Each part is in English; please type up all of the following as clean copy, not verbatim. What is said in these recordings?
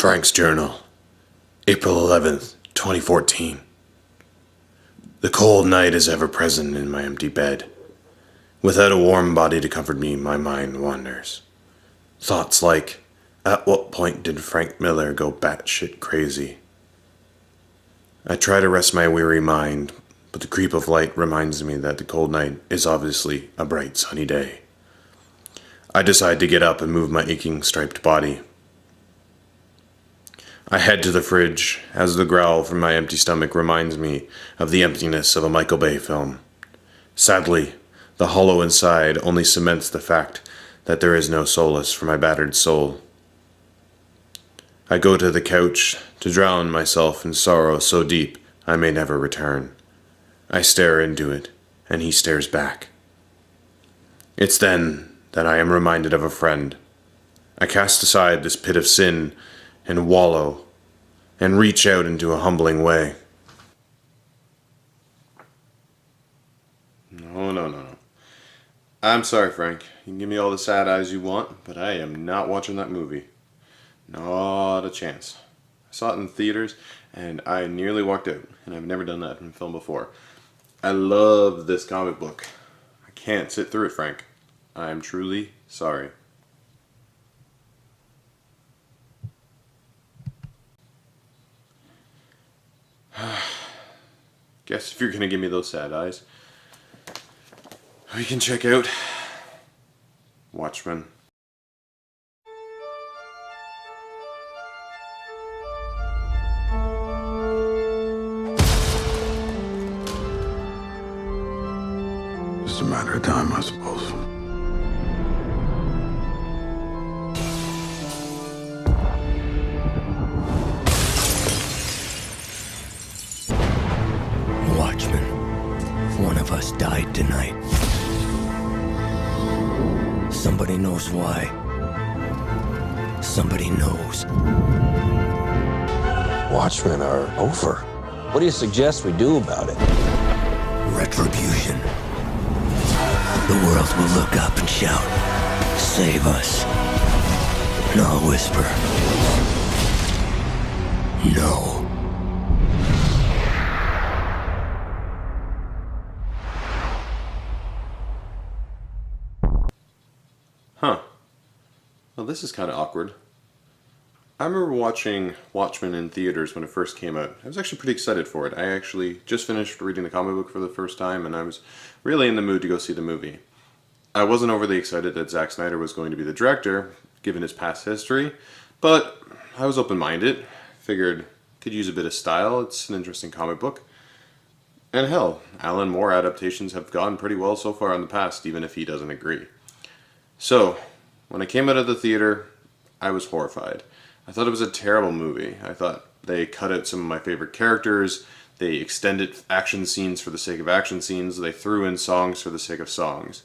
Frank's Journal, April 11th, 2014. The cold night is ever present in my empty bed. Without a warm body to comfort me, my mind wanders. Thoughts like, at what point did Frank Miller go batshit crazy? I try to rest my weary mind, but the creep of light reminds me that the cold night is obviously a bright sunny day. I decide to get up and move my aching striped body. I head to the fridge as the growl from my empty stomach reminds me of the emptiness of a Michael Bay film. Sadly, the hollow inside only cements the fact that there is no solace for my battered soul. I go to the couch to drown myself in sorrow so deep I may never return. I stare into it, and he stares back. It's then that I am reminded of a friend. I cast aside this pit of sin and wallow and reach out into a humbling way. No. I'm sorry, Frank. You can give me all the sad eyes you want, but I am not watching that movie. Not a chance. I saw it in theaters, and I nearly walked out, and I've never done that in film before. I love this comic book. I can't sit through it, Frank. I am truly sorry. Guess if you're gonna give me those sad eyes, we can check out Watchmen. Just a matter of time, I suppose. Watchmen. One of us died tonight. Somebody knows why. Somebody knows. Watchmen are over. What do you suggest we do about it? Retribution. The world will look up and shout, "Save us." And I'll whisper, "No." Huh. Well, this is kind of awkward. I remember watching Watchmen in theaters when it first came out. I was actually pretty excited for it. I actually just finished reading the comic book for the first time, and I was really in the mood to go see the movie. I wasn't overly excited that Zack Snyder was going to be the director, given his past history, but I was open-minded. Figured could use a bit of style. It's an interesting comic book. And hell, Alan Moore adaptations have gone pretty well so far in the past, even if he doesn't agree. So, when I came out of the theater, I was horrified. I thought it was a terrible movie. I thought they cut out some of my favorite characters, they extended action scenes for the sake of action scenes, they threw in songs for the sake of songs.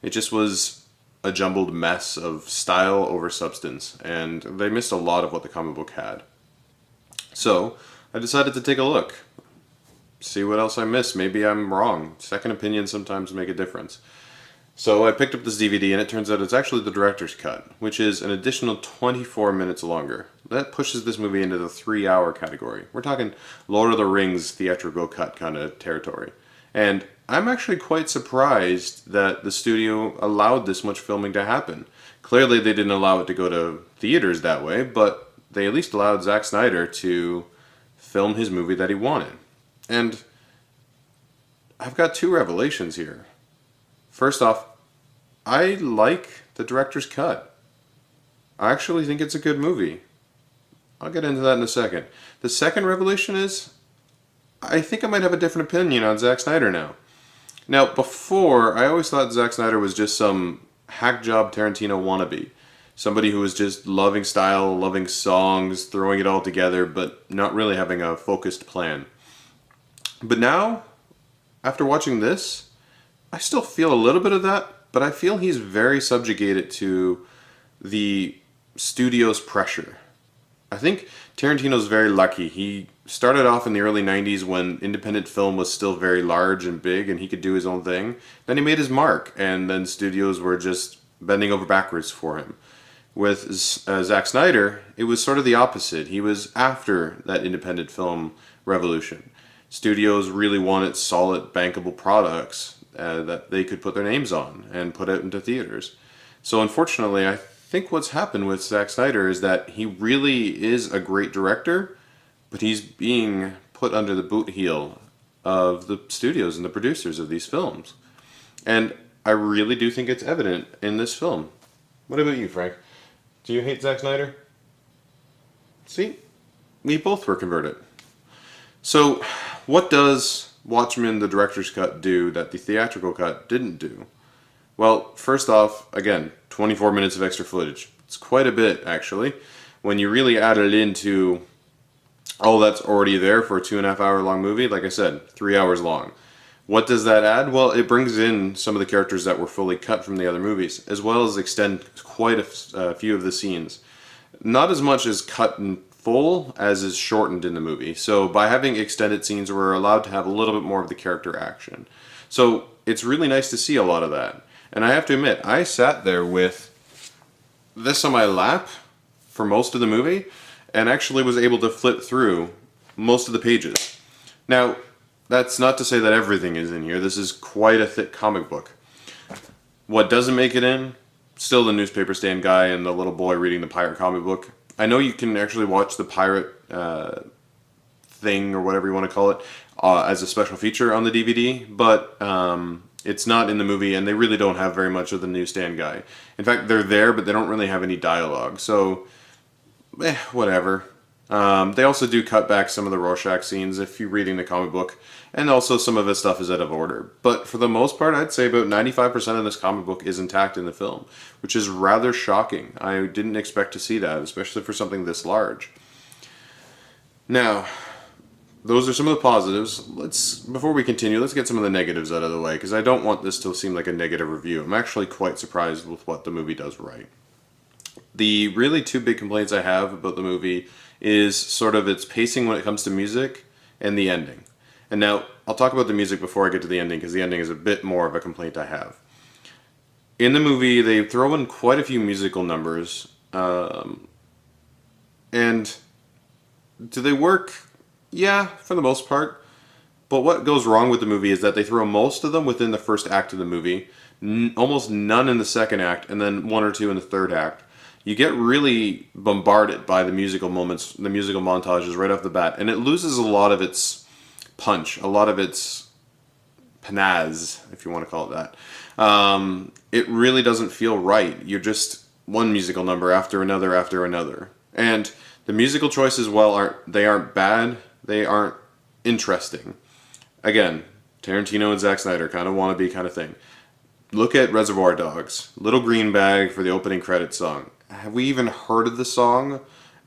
It just was a jumbled mess of style over substance, and they missed a lot of what the comic book had. So, I decided to take a look. See what else I missed. Maybe I'm wrong. Second opinions sometimes make a difference. So I picked up this DVD, and it turns out it's actually the director's cut, which is an additional 24 minutes longer. That pushes this movie into the 3-hour category. We're talking Lord of the Rings theatrical cut kind of territory. And I'm actually quite surprised that the studio allowed this much filming to happen. Clearly they didn't allow it to go to theaters that way, but they at least allowed Zack Snyder to film his movie that he wanted. And I've got two revelations here. First off, I like the director's cut. I actually think it's a good movie. I'll get into that in a second. The second revelation is, I think I might have a different opinion on Zack Snyder now. Now, before, I always thought Zack Snyder was just some hack job Tarantino wannabe. Somebody who was just loving style, loving songs, throwing it all together, but not really having a focused plan. But now, after watching this, I still feel a little bit of that, but I feel he's very subjugated to the studio's pressure. I think Tarantino's very lucky. He started off in the early 90s when independent film was still very large and big and he could do his own thing. Then he made his mark, and then studios were just bending over backwards for him. With Zack Snyder, it was sort of the opposite. He was after that independent film revolution. Studios really wanted solid, bankable products that they could put their names on and put out into theaters. So unfortunately, I think what's happened with Zack Snyder is that he really is a great director, but he's being put under the boot heel of the studios and the producers of these films. And I really do think it's evident in this film. What about you, Frank? Do you hate Zack Snyder? See? We both were converted. So, what does Watchmen, the director's cut, do that the theatrical cut didn't do? Well, first off, again, 24 minutes of extra footage. It's quite a bit, actually. When you really add it into all that's already there for a 2.5 hour long movie, like I said, 3 hours long. What does that add? Well, it brings in some of the characters that were fully cut from the other movies, as well as extend quite a few of the scenes. Not as much as cut in full as is shortened in the movie. So by having extended scenes, we're allowed to have a little bit more of the character action. So it's really nice to see a lot of that. And I have to admit, I sat there with this on my lap for most of the movie, and actually was able to flip through most of the pages. Now, that's not to say that everything is in here. This is quite a thick comic book. What doesn't make it in? Still the newspaper stand guy and the little boy reading the pirate comic book. I know you can actually watch the pirate thing, or whatever you want to call it, as a special feature on the DVD, but it's not in the movie, and they really don't have very much of the newsstand guy. In fact, they're there, but they don't really have any dialogue, so whatever. They also do cut back some of the Rorschach scenes if you're reading the comic book, and also some of his stuff is out of order. But for the most part, I'd say about 95% of this comic book is intact in the film, which is rather shocking. I didn't expect to see that, especially for something this large. Now, those are some of the positives. Before we continue, let's get some of the negatives out of the way, because I don't want this to seem like a negative review. I'm actually quite surprised with what the movie does right. The really two big complaints I have about the movie is sort of its pacing when it comes to music and the ending. And now, I'll talk about the music before I get to the ending, because the ending is a bit more of a complaint I have. In the movie, they throw in quite a few musical numbers, and do they work? Yeah, for the most part. But what goes wrong with the movie is that they throw most of them within the first act of the movie, almost none in the second act, and then one or two in the third act. You get really bombarded by the musical moments, the musical montages right off the bat, and it loses a lot of its punch, a lot of its panache, if you want to call it that. It really doesn't feel right. You're just one musical number after another after another. And the musical choices, well, aren't bad, they aren't interesting. Again, Tarantino and Zack Snyder kind of wannabe kind of thing. Look at Reservoir Dogs, Little Green Bag for the opening credits song. Have we even heard of the song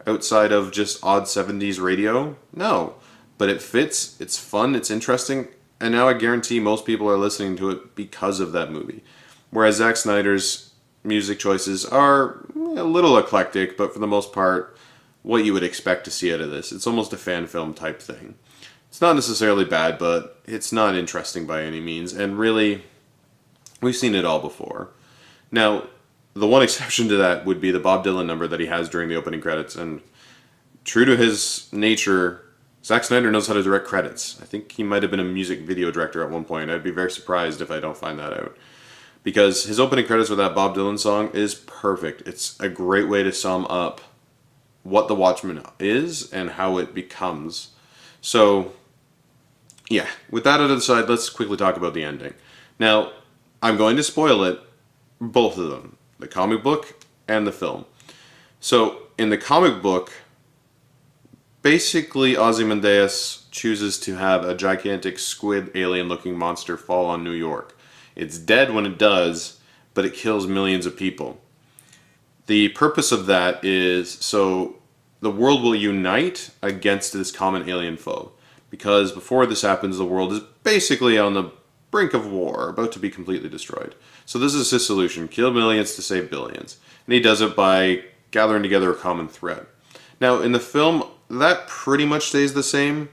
outside of just odd 70s radio? No. But it fits, it's fun, it's interesting, and now I guarantee most people are listening to it because of that movie. Whereas Zack Snyder's music choices are a little eclectic, but for the most part, what you would expect to see out of this. It's almost a fan film type thing. It's not necessarily bad, but it's not interesting by any means, and really, we've seen it all before. Now, the one exception to that would be the Bob Dylan number that he has during the opening credits, and true to his nature, Zack Snyder knows how to direct credits. I think he might have been a music video director at one point. I'd be very surprised if I don't find that out. Because his opening credits with that Bob Dylan song is perfect. It's a great way to sum up what The Watchmen is and how it becomes. So, yeah, with that out of the side, let's quickly talk about the ending. Now, I'm going to spoil it, both of them, the comic book and the film. So, in the comic book, basically, Ozymandias chooses to have a gigantic squid alien-looking monster fall on New York. It's dead when it does, but it kills millions of people. The purpose of that is so the world will unite against this common alien foe. Because before this happens, the world is basically on the brink of war, about to be completely destroyed. So this is his solution, kill millions to save billions. And he does it by gathering together a common threat. Now, in the film, that pretty much stays the same.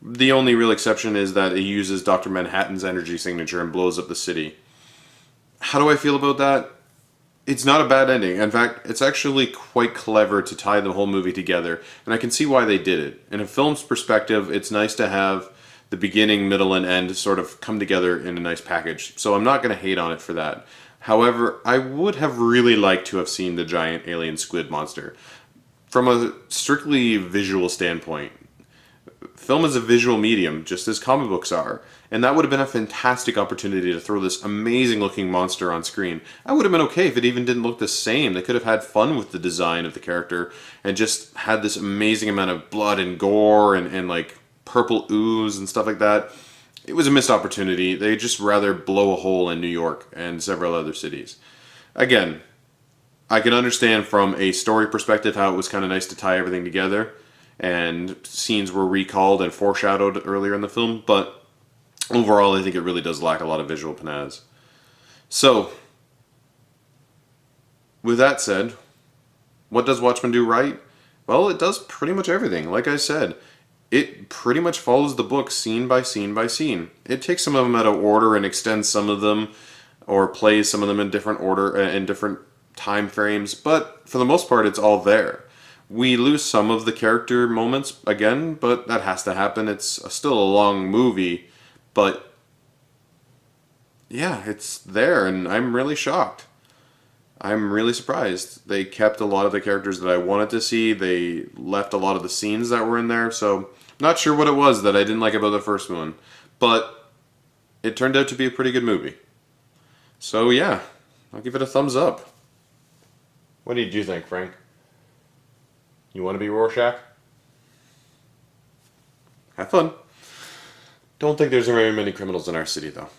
The only real exception is that it uses Dr. Manhattan's energy signature and blows up the city. How do I feel about that? It's not a bad ending. In fact, it's actually quite clever to tie the whole movie together, and I can see why they did it. In a film's perspective, it's nice to have the beginning, middle, and end sort of come together in a nice package. So I'm not going to hate on it for that. However, I would have really liked to have seen the giant alien squid monster. From a strictly visual standpoint, film is a visual medium, just as comic books are. And that would have been a fantastic opportunity to throw this amazing looking monster on screen. I would have been okay if it even didn't look the same. They could have had fun with the design of the character and just had this amazing amount of blood and gore and like purple ooze and stuff like that. It was a missed opportunity. They just rather blow a hole in New York and several other cities. Again, I can understand from a story perspective how it was kind of nice to tie everything together and scenes were recalled and foreshadowed earlier in the film, but overall I think it really does lack a lot of visual panache. So, with that said, what does Watchmen do right? Well, it does pretty much everything. Like I said, it pretty much follows the book scene by scene by scene. It takes some of them out of order and extends some of them, or plays some of them in different order, in different time frames, but for the most part it's all there. We lose some of the character moments again, but that has to happen. It's still a long movie, but yeah, it's there, and I'm really shocked. I'm really surprised. They kept a lot of the characters that I wanted to see. They left a lot of the scenes that were in there, so not sure what it was that I didn't like about the first one, but it turned out to be a pretty good movie. So yeah, I'll give it a thumbs up. What did you think, Frank? You want to be Rorschach? Have fun. Don't think there's very many criminals in our city, though.